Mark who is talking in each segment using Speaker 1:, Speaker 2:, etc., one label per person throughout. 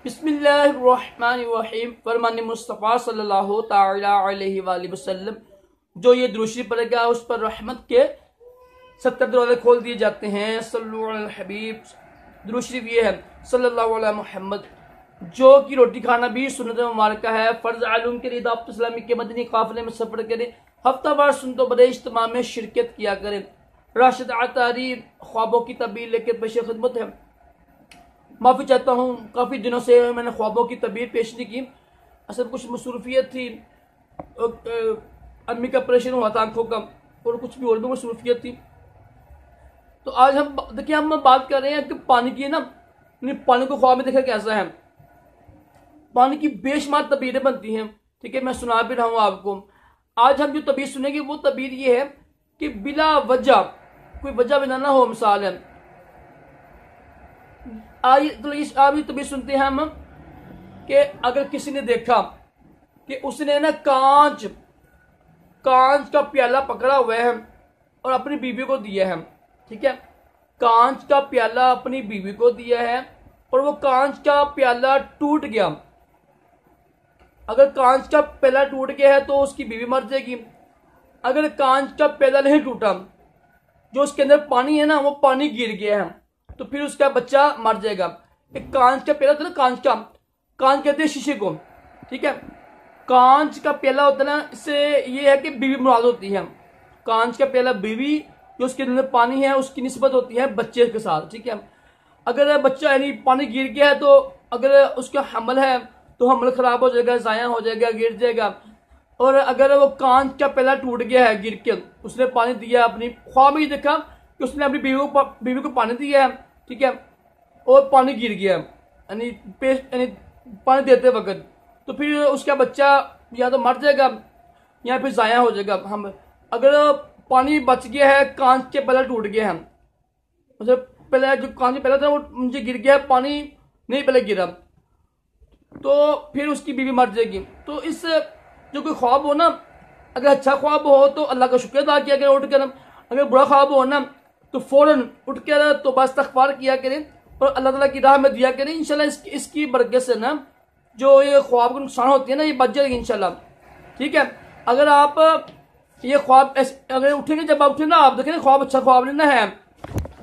Speaker 1: बिस्मिल्लाहिर्रहमानिर्रहीम। फरमान मुस्तफ़ा सल्लल्लाहु तआला अलैहि वसल्लम, जो ये दुरूशी पढ़ेगा उस पर रहमत के 70 दरवाजे खोल दिए जाते हैं। सल्लल्लाहु अलैहि हबीब। दुरूशी ये है सल्लल्लाहु अलैहि मुहम्मद, जो कि रोटी खाना भी सुन्नत मुबारक है। फ़र्ज आलूम के लिए दावत इस्लामी के मदनी काफिले में सफ़र करें। हफ्तावार सुन्नतों बड़े इज्तिमा में शिरकत किया करें। राशिद अतारी ख्वाबों की तबीर लेकर पेश खिदमत है। माफ़ी चाहता हूँ, काफ़ी दिनों से मैंने ख्वाबों की तबीर पेश नहीं की। असल कुछ मसरूफियत थी, अम्मी का ऑपरेशन हुआ था आँखों का, और कुछ भी और भी मसरूफियत थी। तो आज हम देखिए, हम बात कर रहे हैं कि पानी की ना, पानी को ख्वाब में देखा कैसा है। पानी की बेशुमार तबीरें बनती हैं, ठीक है, मैं सुना भी रहा हूँ आपको। आज हम जो तबीर सुनेंगे वो तबीर ये है कि बिला वजह, कोई वजह बिना ना हो। मिसाल है, आप ये तबीर सुनते हैं हम कि अगर किसी ने देखा कि उसने ना कांच का प्याला पकड़ा हुआ है और अपनी बीवी को दिया है, ठीक है, कांच का प्याला अपनी बीवी को दिया है और वो कांच का प्याला टूट गया। अगर कांच का प्याला टूट गया है तो उसकी बीवी मर जाएगी। अगर कांच का प्याला नहीं टूटा, जो उसके अंदर पानी है ना, वो पानी गिर गया है, तो फिर उसका बच्चा मर जाएगा। एक कांच का प्याला होता है ना, कांच कहते हैं शीशे को, ठीक है, कांच का प्याला होता है ना, इससे ये है कि बीवी मुराद होती है। कांच का प्याला बीवी, जो उसके अंदर पानी है उसकी निस्बत होती है बच्चे के साथ, ठीक है। अगर बच्चा यानी पानी गिर गया है, तो अगर उसका हमल है तो हमल खराब हो जाएगा, ज़ाया हो जाएगा, गिर जाएगा। और अगर वो कांच का प्याला टूट गया है गिर के, उसने पानी दिया, अपनी ख्वाब में देखा कि उसने अपनी बीवी को पानी दिया है, ठीक है, और पानी गिर गया यानी पानी देते वक्त, तो फिर उसका बच्चा या तो मर जाएगा या फिर ज़ाया हो जाएगा। हम अगर पानी बच गया है, कांच के प्याला टूट गया है, मतलब पहले जो कांच का प्याला था वो मुझे गिर गया है, पानी नहीं पहले गिरा, तो फिर उसकी बीवी मर जाएगी। तो इस जो कोई ख्वाब हो ना, अगर अच्छा ख्वाब हो तो अल्लाह का शुक्र अदा किया करें उठ कर। अगर बुरा ख्वाब हो ना तो फौरन उठ कर तो बस इस्तग़फ़ार किया करें और अल्लाह ताला की राह में दिया करें। इंशाल्लाह इसकी बरकत से ना जो ये ख्वाब को नुकसान होती है ना, ये बच जाएगी इंशाल्लाह, ठीक है। अगर आप ये ख्वाब अगर उठेंगे, जब आप उठे ना, आप देखें ख्वाब अच्छा ख्वाब लेना है,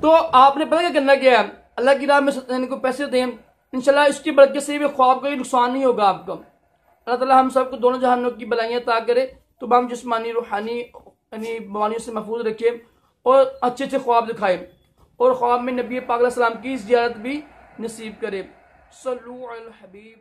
Speaker 1: तो आपने पता क्या करना, क्या है, अल्लाह की राह में इनको पैसे दें, इंशाल्लाह इसकी बरकत से भी ख्वाब का नुकसान नहीं होगा आपको। अल्लाह ताला हम सबको दोनों जहानों की भलाइयाँ अता करे, तो हम जिस्मानी रूहानी यानी बीमारियों से महफूज रखे और अच्छे अच्छे ख्वाब दिखाए, और ख्वाब में नबी पाक अलैहि सलाम की ज़ियारत भी नसीब करे। सल्लल्लाहु अलैहि हबीब।